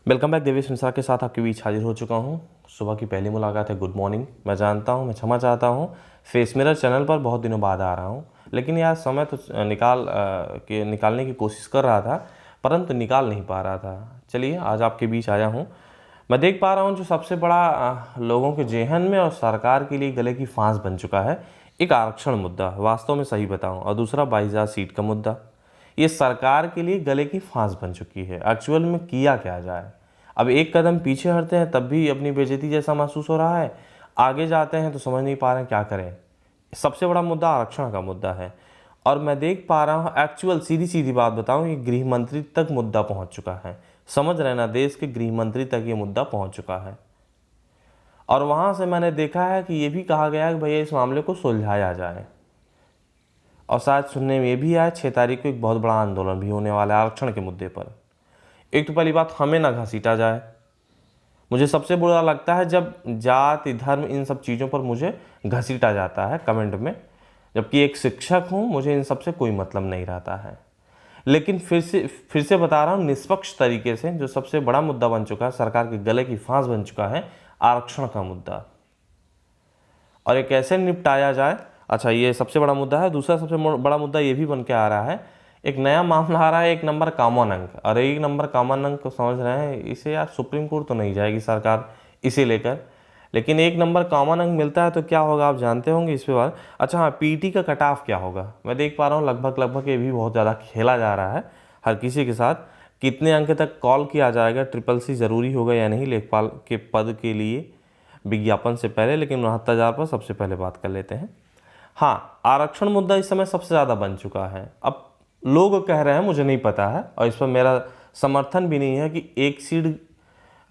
Welcome back. Devesh Mishra के साथ आपके बीच हाजिर हो चुका हूं। सुबह की पहली मुलाकात है। Good morning. मैं जानता हूं, मैं क्षमा चाहता हूं, फेस मिरर चैनल पर बहुत दिनों बाद आ रहा हूं, लेकिन यार समय तो निकालने की कोशिश कर रहा था, परंतु निकाल नहीं पा रहा था। चलिए आज आपके बीच आया हूं। मैं देख पा रहा हूं जो सबसे बड़ा लोगों के जेहन में और सरकार के लिए गले की फांस बन चुका है, एक आरक्षण मुद्दा, वास्तव में सही बताऊं, और दूसरा 22,000 सीट का मुद्दा। ये सरकार के लिए गले की फांस बन चुकी है। एक्चुअल में किया क्या जाए? अब एक कदम पीछे हटते हैं तब भी अपनी बेइज्जती जैसा महसूस हो रहा है, आगे जाते हैं तो समझ नहीं पा रहे हैं क्या करें। सबसे बड़ा मुद्दा आरक्षण का मुद्दा है, और मैं देख पा रहा हूँ एक्चुअल, सीधी सीधी बात बताऊँ, ये गृह मंत्री तक मुद्दा पहुँच चुका है। समझ रहे ना, देश के गृह मंत्री तक ये मुद्दा पहुँच चुका है। और वहाँ से मैंने देखा है कि ये भी कहा गया है कि भैया इस मामले को सुलझाया जाए, और शायद सुनने में ये भी आया 6 तारीख को एक बहुत बड़ा आंदोलन भी होने वाला है आरक्षण के मुद्दे पर। एक तो पहली बात, हमें ना घसीटा जाए। मुझे सबसे बुरा लगता है जब जाति धर्म इन सब चीज़ों पर मुझे घसीटा जाता है कमेंट में, जबकि एक शिक्षक हूँ, मुझे इन सब से कोई मतलब नहीं रहता है। लेकिन फिर से बता रहा हूँ, निष्पक्ष तरीके से जो सबसे बड़ा मुद्दा बन चुका है, सरकार के गले की फांस बन चुका है, आरक्षण का मुद्दा, और ये कैसे निपटाया जाए। अच्छा, ये सबसे बड़ा मुद्दा है। दूसरा सबसे बड़ा मुद्दा ये भी बन के आ रहा है, एक नया मामला आ रहा है, 1 नंबर कॉमन अंक। और 1 नंबर कॉमन अंक को समझ रहे हैं, इसे यार सुप्रीम कोर्ट तो नहीं जाएगी सरकार इसे लेकर, लेकिन 1 नंबर कॉमन अंक मिलता है तो क्या होगा आप जानते होंगे इस पे बार। अच्छा हाँ, पीटी का कट ऑफ क्या होगा? मैं देख पा रहा हूँ लगभग ये भी बहुत ज़्यादा खेला जा रहा है हर किसी के साथ। कितने अंक तक कॉल किया जाएगा, SSC ज़रूरी होगा या नहीं लेखपाल के पद के लिए, विज्ञापन से पहले। लेकिन 69,000 पर सबसे पहले बात कर लेते हैं। हाँ, आरक्षण मुद्दा इस समय सबसे ज़्यादा बन चुका है। अब लोग कह रहे हैं, मुझे नहीं पता है, और इस पर मेरा समर्थन भी नहीं है, कि एक सीट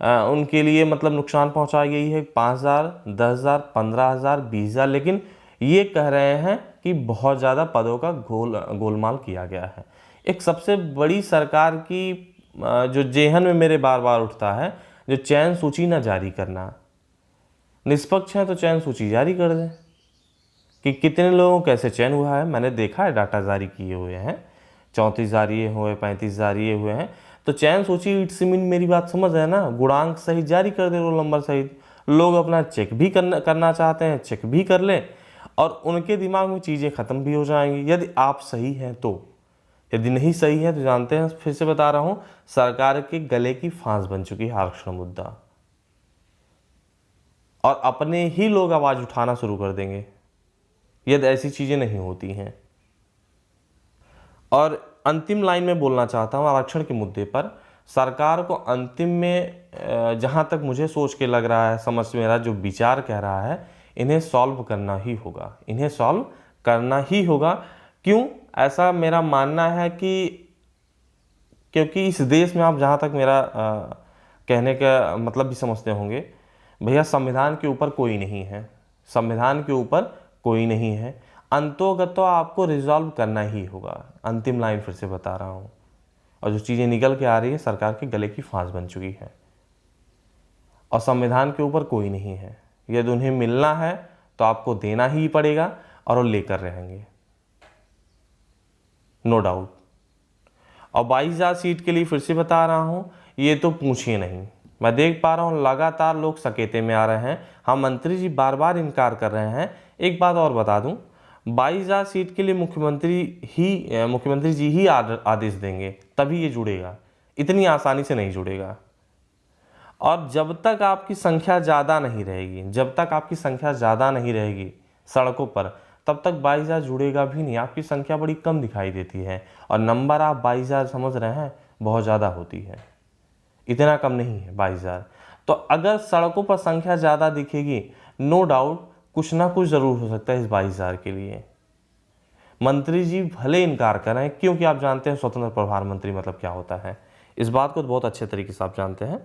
उनके लिए मतलब नुकसान पहुंचाई गई है, 5,000, 10,000, 15,000, 20,000। लेकिन ये कह रहे हैं कि बहुत ज़्यादा पदों का गोलमाल किया गया है। एक सबसे बड़ी सरकार की जो जेहन में मेरे बार बार उठता है, जो चयन सूची ना जारी करना। निष्पक्ष है तो चयन सूची जारी कर दें कि कितने लोगों को कैसे चयन हुआ है। मैंने देखा है, डाटा जारी किए हुए हैं, 34 जारी हुए, 35 जारी हुए हैं। तो चयन सूची इट्स मीन, मेरी बात समझ है ना, गुणांक सहित जारी कर दे, रोल नंबर सहित। लोग अपना चेक भी करना चाहते हैं, चेक भी कर लें, और उनके दिमाग में चीज़ें ख़त्म भी हो जाएंगी, यदि आप सही हैं तो। यदि नहीं सही है तो जानते हैं, फिर से बता रहा हूँ, सरकार के गले की फांस बन चुकी है आरक्षण मुद्दा, और अपने ही लोग आवाज़ उठाना शुरू कर देंगे यदि ऐसी चीज़ें नहीं होती हैं। और अंतिम लाइन में बोलना चाहता हूँ आरक्षण के मुद्दे पर, सरकार को अंतिम में जहाँ तक मुझे सोच के लग रहा है, समझ मेरा जो विचार कह रहा है, इन्हें सॉल्व करना ही होगा, इन्हें सॉल्व करना ही होगा। क्यों ऐसा मेरा मानना है? क्योंकि इस देश में, आप जहाँ तक मेरा कहने का मतलब भी समझते होंगे, भैया संविधान के ऊपर कोई नहीं है, संविधान के ऊपर कोई नहीं है। अंतोगतो आपको रिजॉल्व करना ही होगा। अंतिम लाइन फिर से बता रहा हूँ, और जो चीज़ें निकल के आ रही है, सरकार के गले की फांस बन चुकी है, और संविधान के ऊपर कोई नहीं है। यदि उन्हें मिलना है तो आपको देना ही पड़ेगा, और वो लेकर रहेंगे, नो डाउट। और 22,000 सीट के लिए फिर से बता रहा हूँ, ये तो पूछिए नहीं। मैं देख पा रहा हूँ लगातार लोग सकेते में आ रहे हैं। हाँ, मंत्री जी बार बार इनकार कर रहे हैं। एक बात और बता दूं, 22,000 सीट के लिए मुख्यमंत्री जी ही आदेश देंगे, तभी ये जुड़ेगा, इतनी आसानी से नहीं जुड़ेगा। और जब तक आपकी संख्या ज़्यादा नहीं रहेगी, जब तक आपकी संख्या ज़्यादा नहीं रहेगी सड़कों पर, तब तक 22,000 जुड़ेगा भी नहीं। आपकी संख्या बड़ी कम दिखाई देती है, और नंबर आप 22,000 समझ रहे हैं, बहुत ज़्यादा होती है, इतना कम नहीं है 22,000। तो अगर सड़कों पर संख्या ज़्यादा दिखेगी, नो डाउट कुछ ना कुछ ज़रूर हो सकता है इस 22,000 के लिए। मंत्री जी भले इनकार करें, क्योंकि आप जानते हैं स्वतंत्र प्रभार मंत्री मतलब क्या होता है, इस बात को तो बहुत अच्छे तरीके से आप जानते हैं।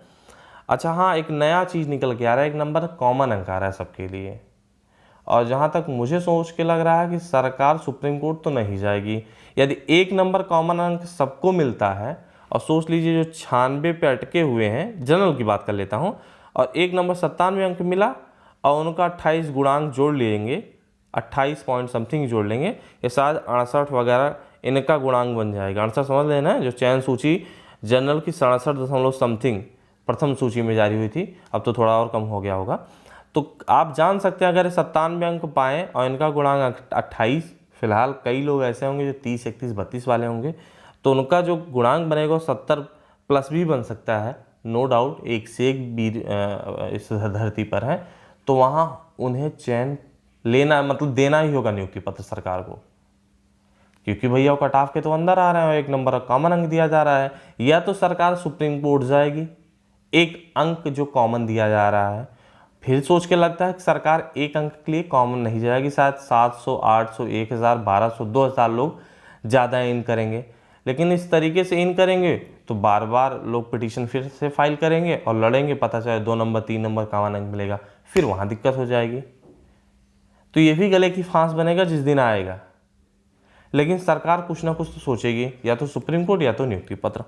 अच्छा हाँ, एक नया चीज़ निकल के आ रहा है, 1 नंबर कॉमन अंक आ रहा है सबके लिए। और जहाँ तक मुझे सोच के लग रहा है कि सरकार सुप्रीम कोर्ट तो नहीं जाएगी। यदि 1 नंबर कॉमन अंक सबको मिलता है, और सोच लीजिए जो 96 पे अटके हुए हैं, जनरल की बात कर लेता हूँ, और 1 नंबर 97 अंक मिला, और उनका 28 गुणांक जोड़ लेंगे, 28 पॉइंट समथिंग जोड़ लेंगे, ये शायद 68 वगैरह इनका गुणांक बन जाएगा। 68 समझ लेना है, जो चयन सूची जनरल की 67 दशमलव समथिंग, प्रथम सूची में जारी हुई थी, अब तो थोड़ा और कम हो गया होगा। तो आप जान सकते हैं अगर 97 अंक पाएँ और इनका गुणांक 28, फिलहाल कई लोग ऐसे होंगे जो 30, 31, 32 वाले होंगे, तो उनका जो गुणांक बनेगा 70 प्लस भी बन सकता है, नो डाउट। एक से एक वीर इस धरती पर है, तो वहाँ उन्हें चयन लेना मतलब देना ही होगा नियुक्ति पत्र सरकार को, क्योंकि भैया वो कट ऑफ के तो अंदर आ रहे हैं और 1 नंबर का कॉमन अंक दिया जा रहा है। या तो सरकार सुप्रीम कोर्ट जाएगी, एक अंक जो कॉमन दिया जा रहा है, फिर सोच के लगता है कि सरकार एक अंक के लिए कॉमन नहीं जाएगी, शायद 700, 800, 1000, 1200, 2000 लोग ज़्यादा इन करेंगे। लेकिन इस तरीके से इन करेंगे तो बार बार लोग पिटीशन फिर से फाइल करेंगे और लड़ेंगे, पता चले 2 नंबर 3 नंबर कॉमन अंक मिलेगा, फिर वहाँ दिक्कत हो जाएगी। तो ये भी गले की फांस बनेगा जिस दिन आएगा। लेकिन सरकार कुछ ना कुछ तो सोचेगी, या तो सुप्रीम कोर्ट या तो नियुक्ति पत्र।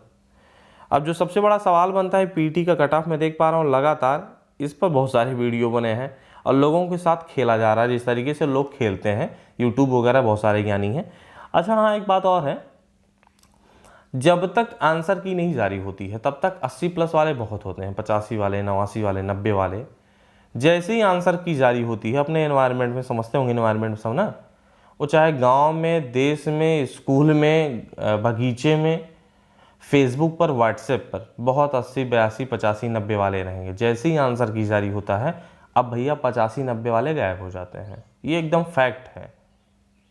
अब जो सबसे बड़ा सवाल बनता है पीटी का कट ऑफ, मैं देख पा रहा हूँ लगातार इस पर बहुत सारे वीडियो बने हैं और लोगों के साथ खेला जा रहा है, जिस तरीके से लोग खेलते हैं, यूट्यूब वगैरह बहुत सारे ज्ञानी हैं। अच्छा हाँ, एक बात और है, जब तक आंसर की नहीं जारी होती है तब तक 80 प्लस वाले बहुत होते हैं, 85 वाले, 89 वाले, 90 वाले। जैसे ही आंसर की जारी होती है, अपने एनवायरनमेंट में समझते होंगे, एनवायरनमेंट में सब ना, वो चाहे गांव में, देश में, स्कूल में, बगीचे में, फेसबुक पर, व्हाट्सएप पर बहुत 80, 82, 85, 90 वाले रहेंगे। जैसे ही आंसर की जारी होता है, अब भैया 85, 90 वाले गायब हो जाते हैं। ये एकदम फैक्ट है,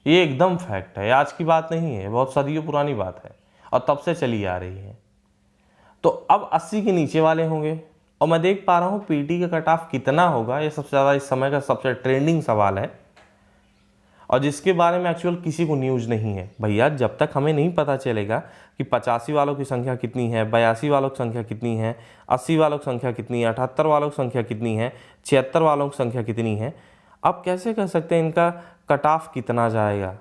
ये एकदम फैक्ट है, आज की बात नहीं है, बहुत सदियों पुरानी बात है और तब से चली आ रही है। तो अब 80 के नीचे वाले होंगे और मैं देख पा रहा हूँ पीटी का कट ऑफ कितना होगा, ये सबसे ज़्यादा इस समय का सबसे ट्रेंडिंग सवाल है और जिसके बारे में एक्चुअल किसी को न्यूज़ नहीं है। भैया जब तक हमें नहीं पता चलेगा कि 85 वालों की संख्या कितनी है, 82 वालों की संख्या कितनी है, 80 वालों की संख्या कितनी है, 78 वालों की संख्या कितनी है, 76 वालों की संख्या कितनी है, अब कैसे कह सकते हैं इनका कट ऑफ कितना जाएगा,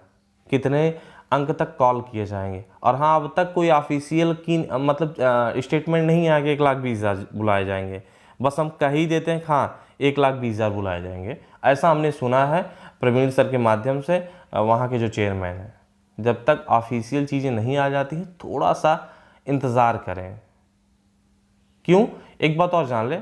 कितने अंक तक कॉल किए जाएंगे। और हाँ, अब तक कोई ऑफिशियल की मतलब स्टेटमेंट नहीं आया कि 1,20,000 बुलाए जाएंगे, बस हम कह ही देते हैं हाँ 1,20,000 बुलाए जाएंगे, ऐसा हमने सुना है प्रवीण सर के माध्यम से, वहाँ के जो चेयरमैन हैं। जब तक ऑफिशियल चीज़ें नहीं आ जाती हैं थोड़ा सा इंतज़ार करें। क्यों, एक बात और जान ले,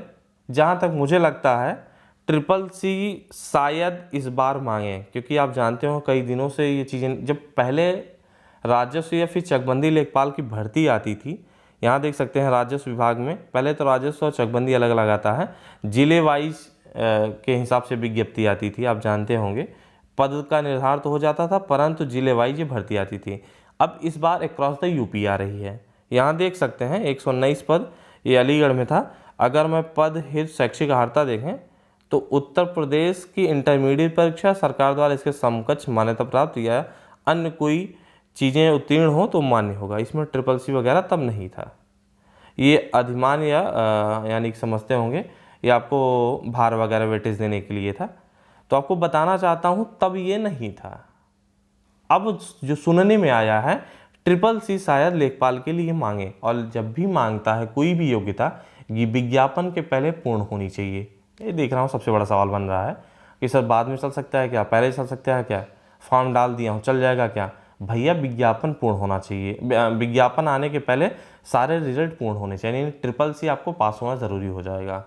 जहाँ तक मुझे लगता है CCC शायद इस बार मांगे, क्योंकि आप जानते हो कई दिनों से ये चीज़ें, जब पहले राजस्व या फिर चकबंदी लेखपाल की भर्ती आती थी, यहाँ देख सकते हैं राजस्व विभाग में पहले तो राजस्व और चकबंदी अलग अलग आता है, जिले वाइज के हिसाब से विज्ञप्ति आती थी, आप जानते होंगे। पद का निर्धारण तो हो जाता था परंतु जिले वाइज ये भर्ती आती थी। अब इस बार अक्रॉस द यूपी आ रही है, यहाँ देख सकते हैं 119 पद, ये अलीगढ़ में था। अगर मैं पद हित शैक्षिक अर्हता देखें तो उत्तर प्रदेश की इंटरमीडिएट परीक्षा सरकार द्वारा इसके समकक्ष मान्यता प्राप्त या अन्य कोई चीज़ें उत्तीर्ण हो तो मान्य होगा। इसमें CCC वगैरह तब नहीं था, ये अधिमान या यानी कि समझते होंगे ये आपको भार वगैरह वेटेज देने के लिए था। तो आपको बताना चाहता हूँ तब ये नहीं था। अब जो सुनने में आया है CCC शायद लेखपाल के लिए मांगे, और जब भी मांगता है कोई भी योग्यता, ये विज्ञापन के पहले पूर्ण होनी चाहिए। ये देख रहा हूँ सबसे बड़ा सवाल बन रहा है कि सर बाद में चल सकता है क्या, पहले चल सकता है क्या, फॉर्म डाल दिया हूँ चल जाएगा क्या। भैया विज्ञापन पूर्ण होना चाहिए, विज्ञापन आने के पहले सारे रिजल्ट पूर्ण होने चाहिए, यानी CCC आपको पास होना ज़रूरी हो जाएगा।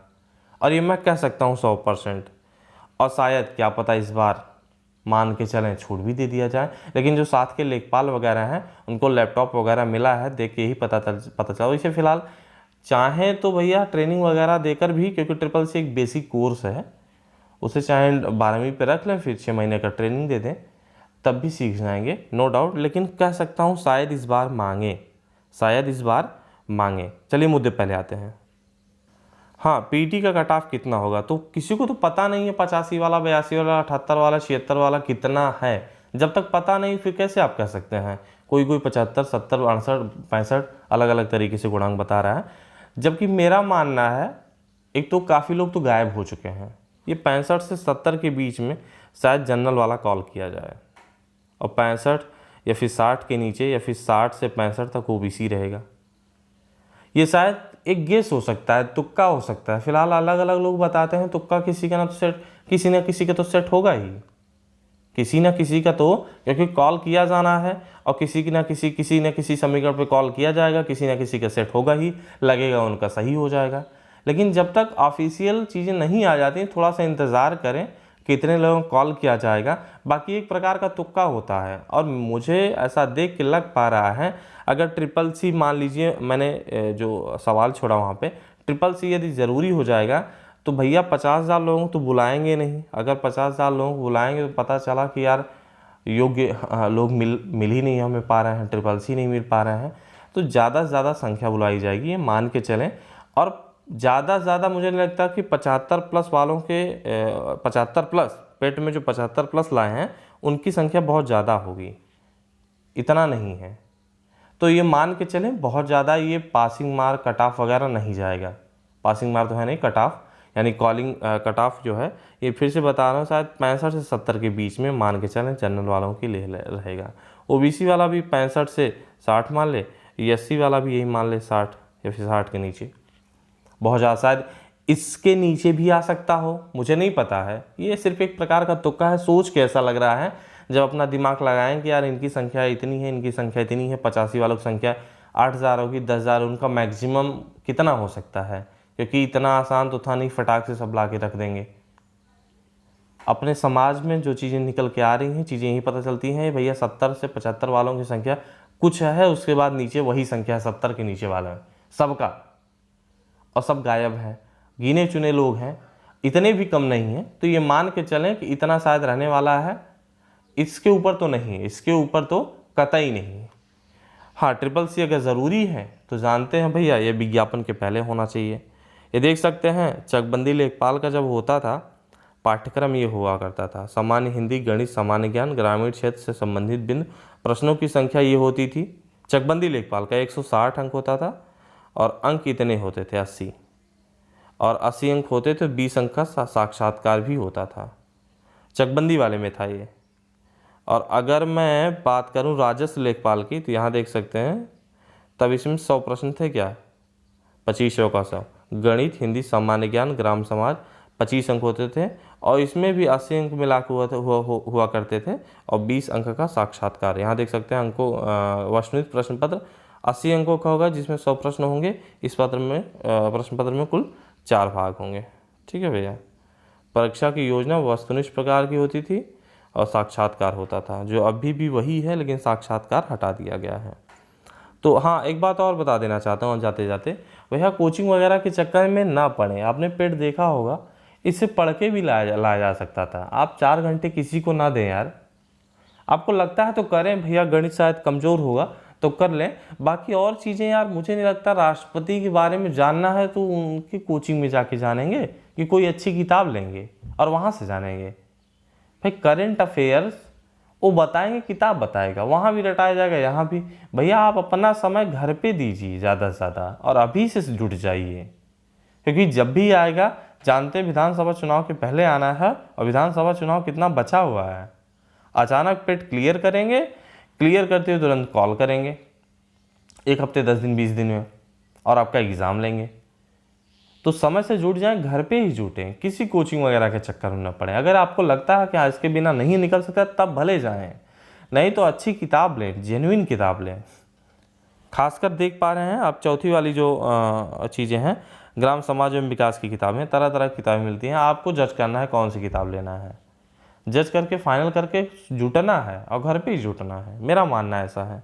और ये मैं कह सकता हूँ 100%। और शायद क्या पता इस बार मान के चलें छूट भी दे दिया जाए, लेकिन जो साथ के लेखपाल वगैरह हैं उनको लैपटॉप वगैरह मिला है, देख के ही पता चला। इसे फिलहाल चाहें तो भैया ट्रेनिंग वगैरह देकर भी, क्योंकि CCC एक बेसिक कोर्स है, उसे चाहे 12वीं पे रख लें, फिर 6 महीने का ट्रेनिंग दे दें, तब भी सीख जाएंगे नो डाउट। लेकिन कह सकता हूँ शायद इस बार मांगे, शायद इस बार मांगे। चलिए मुद्दे पहले आते हैं। हाँ, पीटी का कट ऑफ कितना होगा तो किसी को तो पता नहीं है, 85 वाला, 82 वाला, 78 वाला, 76 वाला कितना है। जब तक पता नहीं फिर कैसे आप कह सकते हैं। कोई 75, 70, 68, 65 अलग अलग तरीके से गुणांक बता रहा है। जबकि मेरा मानना है, एक तो काफ़ी लोग तो गायब हो चुके हैं, ये 65 से 70 के बीच में शायद जनरल वाला कॉल किया जाए, और 65 या फिर 60 के नीचे, या फिर 60 से 65 तक ओबीसी रहेगा। ये शायद एक गेस हो सकता है, तुक्का हो सकता है। फिलहाल अलग अलग लोग बताते हैं तुक्का, किसी का ना तो सेट, किसी ना किसी का तो सेट होगा ही, किसी ना किसी का तो, क्योंकि कॉल किया जाना है और किसी ना किसी समीकरण पे कॉल किया जाएगा, किसी ना किसी का सेट होगा ही, लगेगा उनका सही हो जाएगा। लेकिन जब तक ऑफिशियल चीज़ें नहीं आ जाती थोड़ा सा इंतज़ार करें, कितने लोगों को कॉल किया जाएगा। बाकी एक प्रकार का तुक्का होता है और मुझे ऐसा देख के लग पा रहा है, अगर ट्रिपल सी मान लीजिए, मैंने जो सवाल छोड़ा वहाँ पे, ट्रिपल सी यदि ज़रूरी हो जाएगा तो भैया 50,000 लोगों को तो बुलाएंगे नहीं। अगर 50,000 लोगों को बुलाएंगे तो पता चला कि यार योग्य लोग मिल ही नहीं हमें पा रहे हैं, ट्रिपल सी नहीं मिल पा रहे हैं, तो ज़्यादा से ज़्यादा संख्या बुलाई जाएगी, ये मान के चलें। और ज़्यादा से ज़्यादा मुझे नहीं लगता कि 75 प्लस वालों के 75 प्लस पेट में जो 75 प्लस लाए हैं उनकी संख्या बहुत ज़्यादा होगी, इतना नहीं है। तो ये मान के चलें बहुत ज़्यादा ये पासिंग मार्क कट ऑफ वगैरह नहीं जाएगा। पासिंग मार्क तो है नहीं, कट ऑफ यानी कॉलिंग कट ऑफ जो है, ये फिर से बता रहा हूँ, शायद 65 से 70 के बीच में मान के चलें जनरल वालों की रहेगा। ओबीसी वाला भी 65 से 60 मान ले, एससी वाला भी यही मान ले 60 या फिर 60 के नीचे। बहुत ज़्यादा शायद इसके नीचे भी आ सकता हो, मुझे नहीं पता है, ये सिर्फ एक प्रकार का तुक्का है। सोच के ऐसा लग रहा है, जब अपना दिमाग लगाएं कि यार इनकी संख्या इतनी है, इनकी संख्या इतनी है, 85 वालों की संख्या 8,000 होगी, 10,000, उनका मैक्सिमम कितना हो सकता है, क्योंकि इतना आसान तो था नहीं फटाक से सब ला के रख देंगे। अपने समाज में जो चीज़ें निकल के आ रही हैं, चीज़ें यही पता चलती हैं भैया 70 से 75 वालों की संख्या कुछ है, उसके बाद नीचे वही संख्या है 70 के नीचे वाला है सबका, और सब गायब हैं, गिने चुने लोग हैं, इतने भी कम नहीं हैं। तो ये मान के चलें कि इतना शायद रहने वाला है, इसके ऊपर तो नहीं, इसके ऊपर तो कतई नहीं। हाँ, ट्रिपल सी अगर ज़रूरी है तो जानते हैं भैया ये विज्ञापन के पहले होना चाहिए। ये देख सकते हैं चकबंदी लेखपाल का जब होता था पाठ्यक्रम, ये हुआ करता था सामान्य हिंदी, गणित, सामान्य ज्ञान, ग्रामीण क्षेत्र से संबंधित बिंदु, प्रश्नों की संख्या ये होती थी। चकबंदी लेखपाल का 160 अंक होता था और अंक इतने होते थे 80, और 80 अंक होते थे, 20 अंक का साक्षात्कार भी होता था, चकबंदी वाले में था ये। और अगर मैं बात करूं राजस्व लेखपाल की तो यहाँ देख सकते हैं, तब इसमें 100 प्रश्न थे क्या, 2500 का 100, गणित, हिंदी, सामान्य ज्ञान, ग्राम समाज 25 अंक होते थे, और इसमें भी 80 अंक मिला के हुआ करते थे, और 20 अंक का साक्षात्कार। यहाँ देख सकते हैं अंकों वस्तुनिष्ठ प्रश्न पत्र 80 अंकों का होगा, जिसमें 100 प्रश्न होंगे। इस प्रश्न पत्र में कुल 4 भाग होंगे। ठीक है भैया। परीक्षा की योजना वस्तुनिष्ठ प्रकार की होती थी और साक्षात्कार होता था, जो अभी भी वही है, लेकिन साक्षात्कार हटा दिया गया है। तो हाँ, एक बात और बता देना चाहता हूँ जाते जाते, भैया कोचिंग वगैरह के चक्कर में ना पढ़ें। आपने पेट देखा होगा, इससे पढ़ के भी लाया जा सकता था। आप 4 घंटे किसी को ना दें यार, आपको लगता है तो करें भैया, गणित शायद कमज़ोर होगा तो कर लें, बाकी और चीज़ें यार मुझे नहीं लगता राष्ट्रपति के बारे में जानना है तो उनकी कोचिंग में जाके जानेंगे कि कोई अच्छी किताब लेंगे और वहाँ से जानेंगे। भाई करेंट अफेयर्स वो बताएंगे, किताब बताएगा, वहाँ भी रटाया जाएगा, यहाँ भी। भैया आप अपना समय घर पे दीजिए ज़्यादा से ज़्यादा, और अभी से जुट जाइए, क्योंकि जब भी आएगा, जानते विधानसभा चुनाव के पहले आना है, और विधानसभा चुनाव कितना बचा हुआ है। अचानक पेट क्लियर करेंगे, क्लियर करते हुए तुरंत कॉल करेंगे 1 हफ्ते 10 दिन 20 दिन में, और आपका एग्ज़ाम लेंगे। तो समय से जुट जाएं, घर पे ही जुटें, किसी कोचिंग वगैरह के चक्कर में न पड़े। अगर आपको लगता है कि इसके बिना नहीं निकल सकता तब भले जाएं, नहीं तो अच्छी किताब लें, जेन्युइन किताब लें। खासकर देख पा रहे हैं आप चौथी वाली जो चीज़ें हैं, ग्राम समाज एवं विकास की किताबें, तरह तरह की किताबें मिलती हैं। आपको जज करना है कौन सी किताब लेना है, जज करके फाइनल करके जुटना है, और घर पे ही जुटना है, मेरा मानना ऐसा है।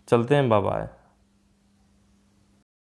चलते हैं, बाय बाय।